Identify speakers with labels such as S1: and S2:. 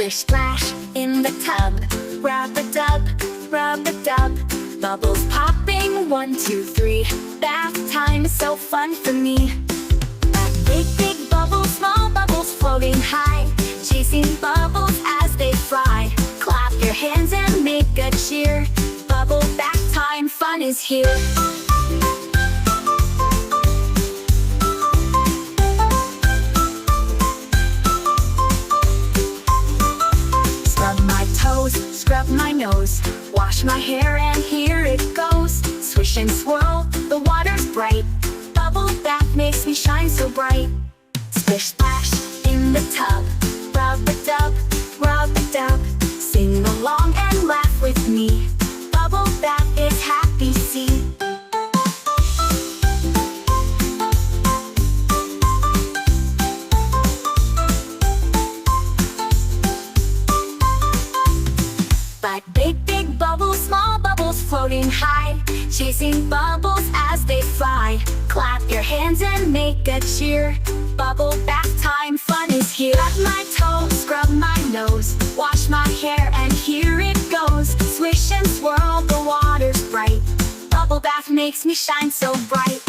S1: Splish-splash in the tub. Rub-a-dub, rub-a-dub. Bubbles popping, 1, 2, 3. Bath time is so fun for me. Big, big bubbles, small bubbles floating high, chasing bubbles as they fly. Clap your hands and make a cheer. Bubble bath time, fun is here. Scrub my toes, scrub my nose, wash my hair and here it goes. Swish and swirl, the water's bright. Bubble bath makes me shine so bright. Splish splash in the tub. Rub-a-dub, rub-a-dub. Sing along and laugh with me. Bubble bath is happy, see. But big, big bubbles, small bubbles floating high, chasing bubbles as they fly. Clap your hands and make a cheer. Bubble bath time, fun is here. Rub my toes, scrub my nose, wash my hair and here it goes. Swish and swirl, the water's bright. Bubble bath makes me shine so bright.